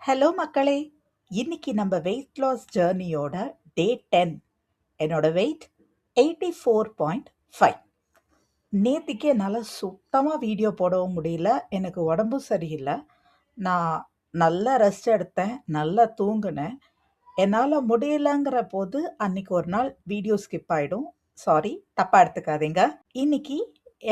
Hello மக்களே! இன்னைக்கு நம்ம வெயிட் லாஸ் ஜர்னியோட டே 10. என்னோட வெயிட் 84.5. நேத்திக்கு என்னால சுத்தமா வீடியோ போடவும் முடியல. எனக்கு உடம்பும் சரியில்ல. நான் நல்லா ரெஸ்ட் எடுத்தேன். நல்லா தூங்குனேன். என்னால முடியலங்கிற போது அன்னைக்கு ஒரு நாள் வீடியோ ஸ்கிப் ஆயிடும். சாரி, தப்பா எடுத்துக்காதீங்க. இன்னைக்கு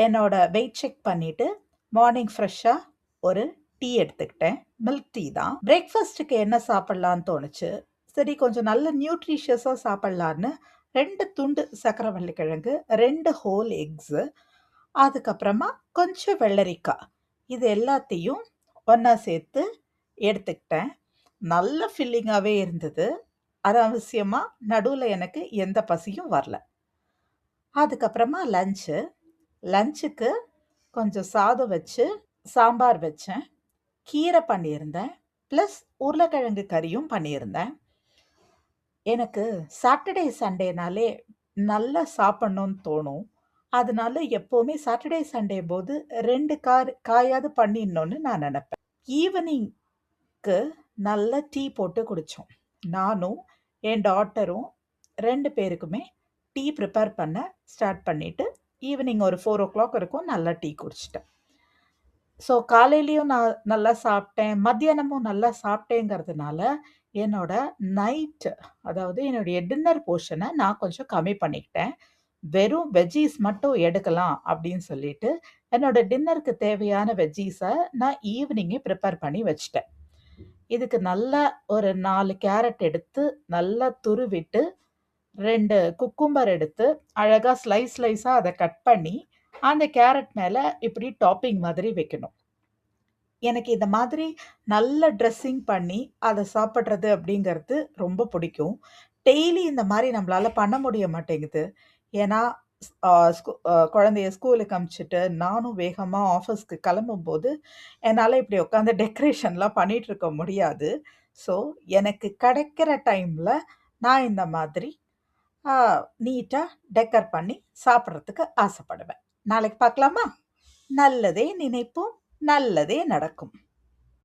என்னோட வெயிட் செக் பண்ணிட்டு மார்னிங் ஃப்ரெஷ்ஷா ஒரு டீ எடுத்துக்கிட்டேன். மில்க் டீ தான். பிரேக்ஃபாஸ்ட்டுக்கு என்ன சாப்பிடலான்னு தோணுச்சு. சரி, கொஞ்சம் நல்ல நியூட்ரிஷியஸா சாப்பிடலான்னு 2 துண்டு சர்க்கரைவள்ளி கிழங்கு, 2 ஹோல் எக்ஸு, அதுக்கப்புறமா கொஞ்சம் வெள்ளரிக்கா. இது எல்லாத்தையும் ஒண்ணா சேர்த்து எடுத்துக்கிட்டேன். நல்ல ஃபில்லிங்காவே இருந்தது. அனாவசியமா நடுவுல எனக்கு எந்த பசியும் வரல. அதுக்கப்புறமா லஞ்சுக்கு கொஞ்சம் சாதம் வச்சு, சாம்பார் வச்சேன். கீரை பண்ணியிருந்தேன். ப்ளஸ் உருளைக்கிழங்கு கறியும் பண்ணியிருந்தேன். எனக்கு சாட்டர்டே, சண்டேனாலே நல்லா சாப்பிடணும்னு தோணும். அதனால எப்பவுமே சாட்டர்டே, சண்டே போது 2 காயாவது பண்ணிடணும்னு நான் நெனப்பேன். ஈவினிங்க்கு நல்ல டீ போட்டு குடிச்சோம். நானும், என் டாட்டரும் 2 பேருக்குமே டீ ப்ரிப்பேர் பண்ண ஸ்டார்ட் பண்ணிட்டு, ஈவினிங் ஒரு 4:00 இருக்கும் நல்லா டீ குடிச்சிட்டேன். ஸோ காலையிலயும் நான் நல்லா சாப்பிட்டேன். மத்தியானமும் நல்லா சாப்பிட்டேங்கிறதுனால, என்னோட நைட் அதாவது என்னுடைய டின்னர் போர்ஷன நான் கொஞ்சம் கம்மி பண்ணிக்கிட்டேன். வெறும் வெஜ்ஜீஸ் மட்டும் எடுக்கலாம் அப்படின்னு சொல்லிட்டு, என்னோட டின்னருக்கு தேவையான வெஜ்ஜீஸ நான் ஈவினிங்கே ப்ரிப்பேர் பண்ணி வச்சுட்டேன். இதுக்கு நல்லா ஒரு 4 கேரட் எடுத்து, நல்லா துருவிட்டு, 2 குக்கும்பர் எடுத்து, அழகா ஸ்லைஸா அத கட் பண்ணி, அந்த கேரட் மேல இப்படி டாப்பிங் மாதிரி வைக்கணும். எனக்கு இந்த மாதிரி நல்ல ட்ரெஸ்ஸிங் பண்ணி, அத சாப்பிடுறது அப்படிங்கிறது ரொம்ப பிடிக்கும். டெய்லி இந்த மாரி நம்மளால பண்ண முடிய மாட்டேங்குது. ஏன்னா, ஸ் அ ஸ்கூ அ குழந்தைய ஸ்கூலுக்கு அனுப்பிச்சுட்டு, நானும் வேகமா ஆஃபீஸ்க்கு கிளம்பும்போது, என்னால இப்படி உட்காந்து டெக்கரேஷன்லாம் பண்ணிட்டு இருக்க முடியாது. ஸோ, எனக்கு கிடைக்கிற டைம்ல நான் இந்த மாதிரி அ நீட்டா டெக்கர் பண்ணி சாப்பிடுறதுக்கு ஆசைப்படுவேன். நாளைக்கு பார்க்கலாமா? நல்லதே நினைப்போம், நல்லதே நடக்கும்.